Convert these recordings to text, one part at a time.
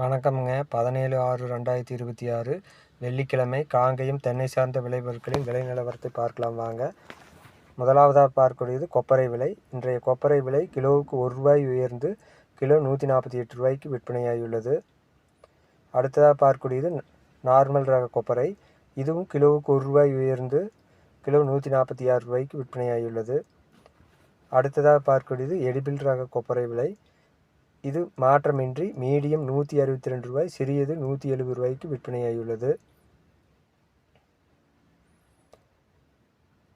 வணக்கம்ங்க. 17/6/2026 வெள்ளிக்கிழமை காங்கேயம் தென்னை சார்ந்த விளைபொருட்களின் விலை நிலவரத்தை பார்க்கலாம் வாங்க. முதலாவதாக பார்க்கக்கூடியது கொப்பரை விலை. இன்றைய கொப்பரை விலை கிலோவுக்கு ரூ. 1 உயர்ந்து கிலோ 148 விற்பனையாகியுள்ளது. அடுத்ததாக பார்க்கக்கூடியது நார்மல் ரக கொப்பரை. இதுவும் கிலோவுக்கு ரூ. 1 உயர்ந்து கிலோ 146 விற்பனையாகியுள்ளது. அடுத்ததாக பார்க்கக்கூடியது எடிபிள் ரக கொப்பரை விலை. இது மாற்றமின்றி மீடியம் ரூ. 162, சிறியது ரூ. 170 விற்பனையாகியுள்ளது.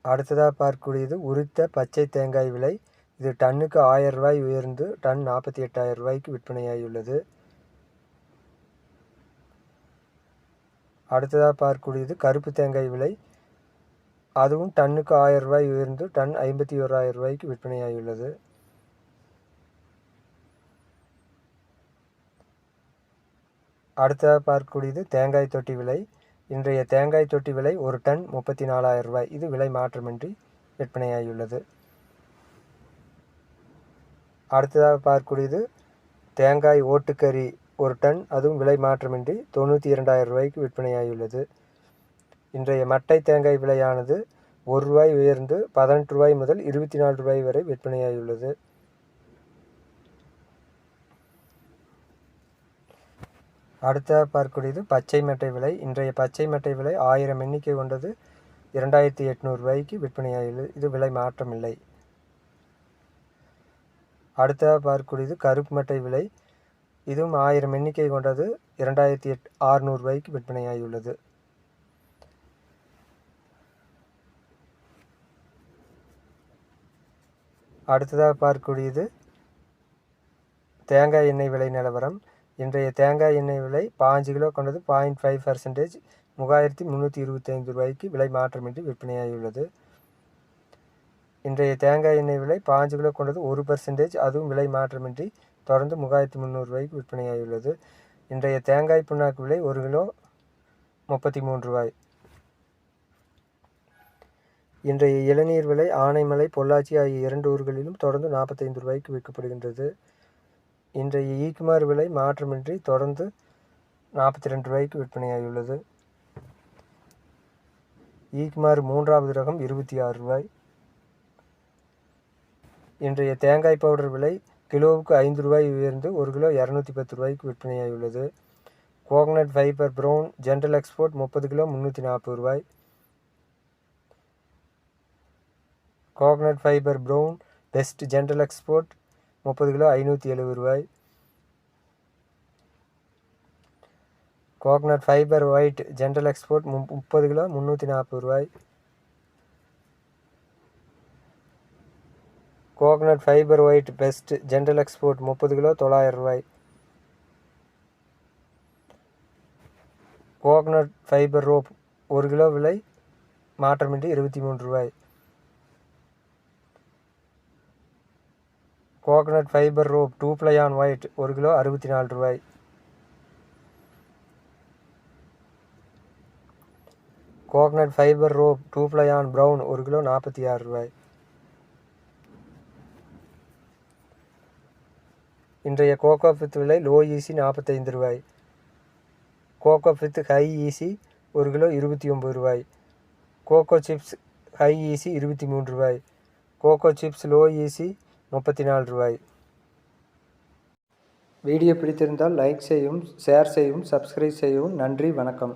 அடுத்ததாக பார்க்கக்கூடியது உரித்த பச்சை தேங்காய் விலை. இது டன்னுக்கு ரூ. 1000 உயர்ந்து டன் 48,000 விற்பனையாகியுள்ளது. அடுத்ததாக பார்க்கக்கூடியது கருப்பு தேங்காய் விலை. அதுவும் டன்னுக்கு ரூ. 1000 உயர்ந்து டன் 51,000 விற்பனையாகியுள்ளது. அடுத்ததாக பார்க்கக்கூடியது தேங்காய் தொட்டி விலை. இன்றைய தேங்காய் தொட்டி விலை ஒரு டன் 34,000. இது விலை மாற்றமின்றி விற்பனையாகியுள்ளது. அடுத்ததாக பார்க்கக்கூடியது தேங்காய் ஓட்டுக்கறி ஒரு டன், அதுவும் விலை மாற்றமின்றி 92,000 விற்பனையாகியுள்ளது. இன்றைய மட்டை தேங்காய் விலையானது ரூ. 1 உயர்ந்து ரூ. 18 முதல் ரூ. 24 வரை விற்பனையாகியுள்ளது. அடுத்ததாக பார்க்கக்கூடியது பச்சை மட்டை விலை. இன்றைய பச்சை மட்டை விலை 1000 எண்ணிக்கை கொண்டது ரூ. 2,800 விற்பனையாகிறது. இது விலை மாற்றமில்லை. அடுத்ததாக பார்க்கக்கூடியது கருப்பு மட்டை விலை. இதுவும் 1000 எண்ணிக்கை கொண்டது ரூ. 2,600 விற்பனையாகியுள்ளது. அடுத்ததாக பார்க்கக்கூடியது தேங்காய் எண்ணெய் விலை நிலவரம். இன்றைய தேங்காய் எண்ணெய் விலை 5 கிலோ கொண்டது 0.5% 3,325 விலை மாற்றமின்றி விற்பனையாகியுள்ளது. இன்றைய தேங்காய் எண்ணெய் விலை 5 கிலோ கொண்டது 1%, அதுவும் விலை மாற்றமின்றி தொடர்ந்து 3,300 விற்பனையாகியுள்ளது. இன்றைய தேங்காய் புண்ணாக்கு விலை 1 கிலோ ரூ. 33. இன்றைய இளநீர் விலை ஆனைமலை, பொள்ளாச்சி ஆகிய 2 ஊர்களிலும் தொடர்ந்து ரூ. 45 விற்கப்படுகின்றது. இன்றைய ஈக்குமார் விலை மாற்றமின்றி தொடர்ந்து ரூ. 42 விற்பனையாகியுள்ளது. ஈக்குமார் 3வது ரகம் ரூ. 26. இன்றைய தேங்காய் பவுடர் விலை கிலோவுக்கு ரூ. 5 உயர்ந்து 1 கிலோ ரூ. 210 விற்பனையாகியுள்ளது. Coconut fibre brown general export 30 kilo ரூ. 340. Coconut fibre brown best general export 30 kilo ரூ. 570. Coconut fibre white general export 30 kilo ரூ. 340. Coconut fibre white best general export 30 kilo ரூ. 900. கோகனட் ஃபைபர் ரோப் 1 கிலோ விலை மாற்றமின்றி ரூ. 23. Coconut fibre rope 2 ply on white 1 kilo ரூ. 64. Coconut fibre rope 2 ply on brown 1 kilo ரூ. 46. இன்றைய cocoa பித் விலை low easy ரூ. 45. Cocoa பித் high easy 1 kilo ரூ. 29. Cocoa chips high easy ரூ. 23. கோகோ சிப்ஸ் லோ ஈசி ரூ. 34. வீடியோ பிடித்திருந்தால் லைக் செய்யவும், ஷேர் செய்யவும், சப்ஸ்கிரைப் செய்யவும். நன்றி, வணக்கம்.